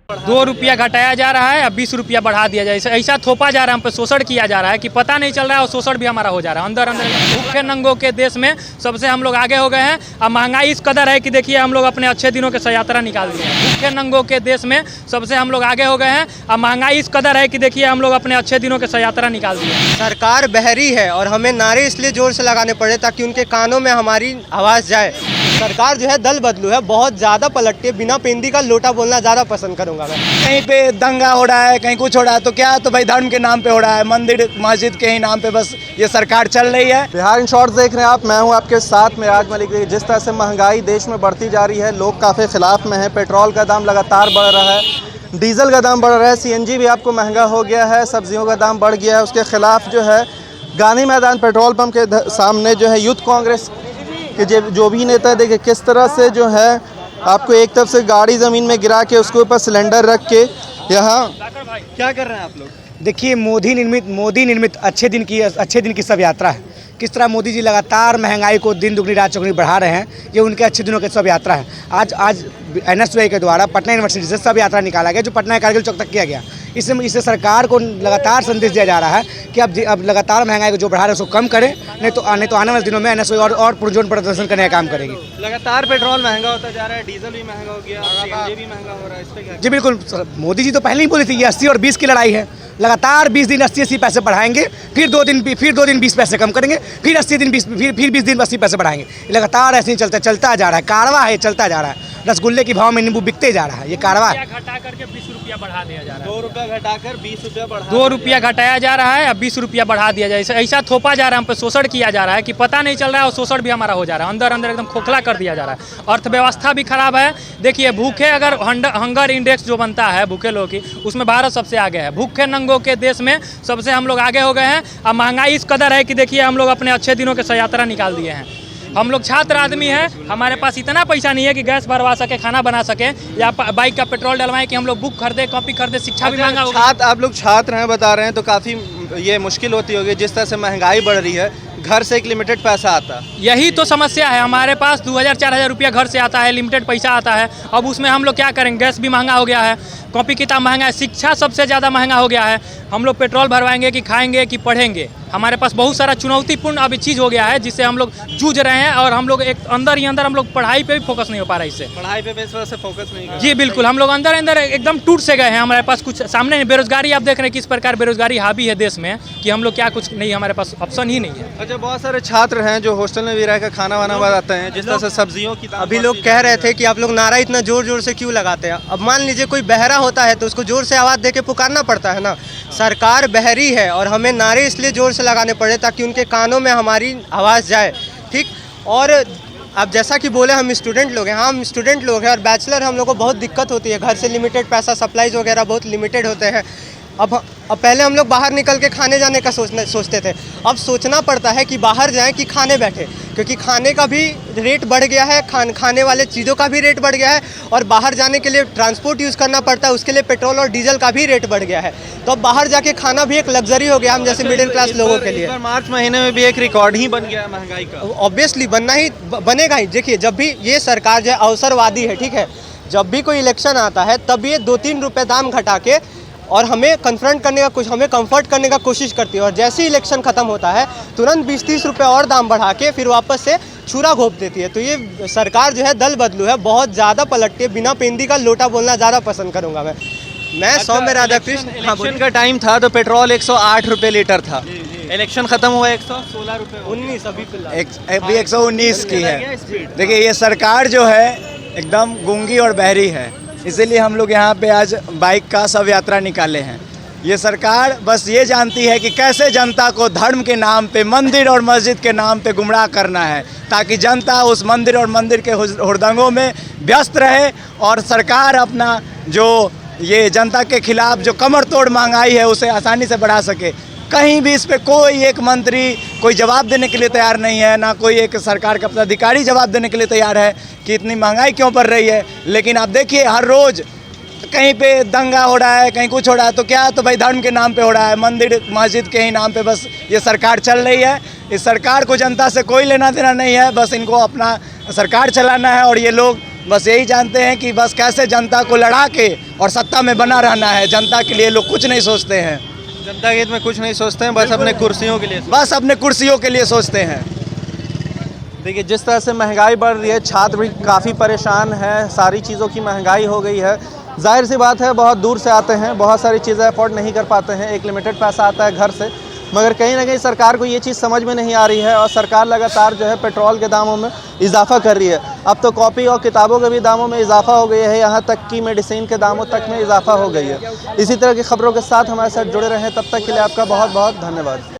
2 रुपया घटाया जा रहा है, अब 20 रुपया बढ़ा दिया जाए। ऐसा थोपा जा रहा है, हम पे शोषण किया जा रहा है कि पता नहीं चल रहा है और शोषण भी हमारा हो जा रहा है। अंदर अंदर भूखे नंगों के देश में सबसे हम लोग आगे हो गए हैं। अब महंगाई इस कदर है कि देखिए हम लोग अपने अच्छे दिनों के यात्रा निकाल दिए हैं। भूखे नंगों के देश में सबसे हम लोग आगे हो गए हैं। अब महंगाई इस कदर है कि देखिए हम लोग अपने अच्छे दिनों के यात्रा निकाल दिए हैं। सरकार बहरी है और हमें नारे इसलिए जोर से लगाने पड़े ताकि उनके कानों में हमारी आवाज़ जाए। सरकार जो है दल बदलू है, बहुत ज़्यादा पलटती है। बिना पेंदी का लोटा बोलना ज़्यादा पसंद करूंगा मैं। कहीं पे दंगा हो रहा है, कहीं कुछ हो रहा है, तो क्या तो भाई धर्म के नाम पे हो रहा है, मंदिर मस्जिद के ही नाम पे बस ये सरकार चल रही है। बिहार इन शॉर्ट्स देख रहे हैं आप, मैं हूं आपके साथ में आज मलिक। जिस तरह से महंगाई देश में बढ़ती जा रही है, लोग काफ़ी खिलाफ में हैं। पेट्रोल का दाम लगातार बढ़ रहा है, डीजल का दाम बढ़ रहा है, सीएनजी भी आपको महंगा हो गया है, सब्जियों का दाम बढ़ गया है। उसके खिलाफ जो है गांधी मैदान पेट्रोल पंप के सामने जो है यूथ कांग्रेस के जो भी नेता, देखिए किस तरह से जो है आपको एक तरफ से गाड़ी ज़मीन में गिरा के उसके ऊपर सिलेंडर रख के यहाँ क्या कर रहे हैं आप लोग? देखिए मोदी निर्मित अच्छे दिन की सब यात्रा है। किस तरह मोदी जी लगातार महंगाई को दिन दुगनी रात चौगुनी बढ़ा रहे हैं, ये उनके अच्छे दिनों की सब यात्रा है। आज NSY के द्वारा पटना यूनिवर्सिटी से सब यात्रा निकाला गया, जो पटना कारगिल चौक तक किया गया। इससे सरकार को लगातार संदेश दिया जा रहा है कि अब लगातार महंगाई को जो बढ़ा रहे हैं उसको कम करें, नहीं तो आने वाले दिनों में NSY और पुरजोर प्रदर्शन करने का काम करेगी। लगातार पेट्रोल महंगा होता जा रहा है, डीजल भी महंगा हो गया, सीएनजी भी महंगा हो रहा है, इस पे क्या? जी बिल्कुल, मोदी जी तो पहले ही बोली थी ये 80 और 20 की लड़ाई है। लगातार 20 दिन 80 पैसे बढ़ाएंगे, फिर 2 दिन 20 पैसे कम करेंगे, फिर 80 दिन 20 फिर 20 दिन 80 पैसे बढ़ाएंगे। लगातार ऐसे ही चलता जा रहा है, कारवा है, चलता जा रहा है। रसगुल्ले की भाव में नींबू बिकते जा रहा है, ये कारवा है। घटा करके 20 रुपया बढ़ा दिया जा रहा है। 2 रुपया घटाकर 20 रुपया बढ़ा 2 रुपया घटाया जा रहा है, अब 20 रुपया बढ़ा दिया जाए। ऐसा थोपा जा रहा है, हम पे शोषण किया जा रहा है कि पता नहीं चल रहा है और शोषण भी हमारा हो जा रहा है। अंदर अंदर एकदम खोखला कर दिया जा रहा है। अर्थव्यवस्था भी खराब है। देखिए भूखे अगर हंगर इंडेक्स जो बनता है भूखे लोगों की, उसमें भारत सबसे आगे है। भूखे नंगों के देश में सबसे हम लोग आगे हो गए हैं। अब महंगाई इस कदर है कि देखिए हम लोग अपने अच्छे दिनों के यात्रा निकाल दिए हैं। हम लोग छात्र आदमी हैं, हमारे पास इतना पैसा नहीं है कि गैस भरवा सके, खाना बना सके या बाइक का पेट्रोल डलवाएं कि हम लोग बुक खरीदे, कॉपी खरीदे, शिक्षा भी महंगा होगा। आप लोग छात्र हैं बता रहे हैं, तो काफ़ी ये मुश्किल होती होगी। जिस तरह से महंगाई बढ़ रही है, घर से एक लिमिटेड पैसा आता है। यही तो समस्या है। हमारे पास 2000-4000 रुपया घर से आता है, लिमिटेड पैसा आता है। अब उसमें हम लोग क्या करेंगे? गैस भी महंगा हो गया है, कॉपी किताब महंगा है, शिक्षा सबसे ज़्यादा महंगा हो गया है। हम लोग पेट्रोल भरवाएंगे कि खाएंगे कि पढ़ेंगे? हमारे पास बहुत सारा चुनौतीपूर्ण अभी चीज़ हो गया है जिससे हम लोग जूझ रहे हैं। और हम लोग एक अंदर ही अंदर हम लोग पढ़ाई पे भी फोकस नहीं हो पा रहा है। इससे पढ़ाई पे इस वजह से फोकस नहीं कर। जी बिल्कुल, हम लोग अंदर एकदम टूट से गए हैं। हमारे पास कुछ सामने बेरोजगारी, आप देख रहे हैं किस प्रकार बेरोजगारी हावी है देश में कि हम लोग क्या कुछ नहीं, हमारे पास ऑप्शन ही नहीं है। अच्छा, बहुत सारे छात्र हैं जो हॉस्टल में भी रहकर खाना वाना बनाते हैं, जिस तरह से सब्जियों की अभी लोग कह रहे थे कि आप लोग नारा इतना जोर जोर से क्यों लगाते हैं। अब मान लीजिए कोई बहरा होता है तो उसको जोर से आवाज़ दे के पुकारना पड़ता है ना। सरकार बहरी है और हमें नारे इसलिए जोर से लगाने पड़े ताकि उनके कानों में हमारी आवाज़ जाए, ठीक। और अब जैसा कि बोले हम स्टूडेंट लोग हैं, हाँ हम स्टूडेंट लोग हैं और बैचलर हम लोग को बहुत दिक्कत होती है। घर से लिमिटेड पैसा, सप्लाईज वगैरह बहुत लिमिटेड होते हैं। अब पहले हम लोग बाहर निकल के खाने जाने का सोचते थे, अब सोचना पड़ता है कि बाहर जाएं कि खाने बैठे, क्योंकि खाने का भी रेट बढ़ गया है, खाने वाले चीज़ों का भी रेट बढ़ गया है और बाहर जाने के लिए ट्रांसपोर्ट यूज़ करना पड़ता है, उसके लिए पेट्रोल और डीजल का भी रेट बढ़ गया है। तो अब बाहर जाके खाना भी एक लग्जरी हो गया हम जैसे मिडिल क्लास लोगों के लिए। मार्च महीने में भी एक रिकॉर्ड ही बन गया महंगाई का। ऑब्वियसली बनेगा ही। देखिए जब भी ये सरकार जो है अवसरवादी है, ठीक है, जब भी कोई इलेक्शन आता है तब ये 2-3 रुपये दाम घटा के और हमें कन्फ्रंट करने का हमें कंफर्ट करने का कोशिश करती है। और जैसे ही इलेक्शन खत्म होता है तुरंत 20-30 रुपये और दाम बढ़ा के फिर वापस से छुरा घोप देती है। तो ये सरकार जो है दल बदलू है, बहुत ज़्यादा पलटती है। बिना पेंदी का लोटा बोलना ज़्यादा पसंद करूँगा मैं सौम्य राधाकृष्ण। इलेक्शन का टाइम था तो पेट्रोल 108 रुपये लीटर था, इलेक्शन खत्म हुआ 116 रुपये 19 अभी 119 की है। देखिए ये सरकार जो है एकदम गूंगी और बहरी है, इसीलिए हम लोग यहाँ पे आज बाइक का सब यात्रा निकाले हैं। ये सरकार बस ये जानती है कि कैसे जनता को धर्म के नाम पे, मंदिर और मस्जिद के नाम पे गुमराह करना है, ताकि जनता उस मंदिर और मंदिर के हुड़दंगों में व्यस्त रहे और सरकार अपना जो ये जनता के खिलाफ जो कमर तोड़ महंगाई है उसे आसानी से बढ़ा सके। कहीं भी इस पे कोई एक मंत्री कोई जवाब देने के लिए तैयार नहीं है, ना कोई एक सरकार का पदाधिकारी जवाब देने के लिए तैयार है कि इतनी महंगाई क्यों बढ़ रही है। लेकिन आप देखिए हर रोज़ कहीं पे दंगा हो रहा है, कहीं कुछ हो रहा है, तो क्या तो भाई धर्म के नाम पे हो रहा है, मंदिर मस्जिद के ही नाम पे बस ये सरकार चल रही है। इस सरकार को जनता से कोई लेना देना नहीं है, बस इनको अपना सरकार चलाना है और ये लोग बस यही जानते हैं कि बस कैसे जनता को लड़ा के और सत्ता में बना रहना है। जनता के लिए लोग कुछ नहीं सोचते हैं, जनता के हित में कुछ नहीं सोचते हैं, बस अपने कुर्सियों के लिए। बस अपने कुर्सियों के लिए सोचते हैं। देखिए जिस तरह से महंगाई बढ़ रही है, छात्र भी काफ़ी परेशान है, सारी चीज़ों की महंगाई हो गई है। जाहिर सी बात है, बहुत दूर से आते हैं, बहुत सारी चीज़ें अफोर्ड नहीं कर पाते हैं, एक लिमिटेड पैसा आता है घर से, मगर कहीं ना कहीं सरकार को ये चीज़ समझ में नहीं आ रही है और सरकार लगातार जो है पेट्रोल के दामों में इजाफा कर रही है। अब तो कॉपी और किताबों के भी दामों में इजाफा हो गया है, यहाँ तक कि मेडिसिन के दामों तक में इजाफा हो गई है। इसी तरह की खबरों के साथ हमारे साथ जुड़े रहें, तब तक के लिए आपका बहुत बहुत धन्यवाद।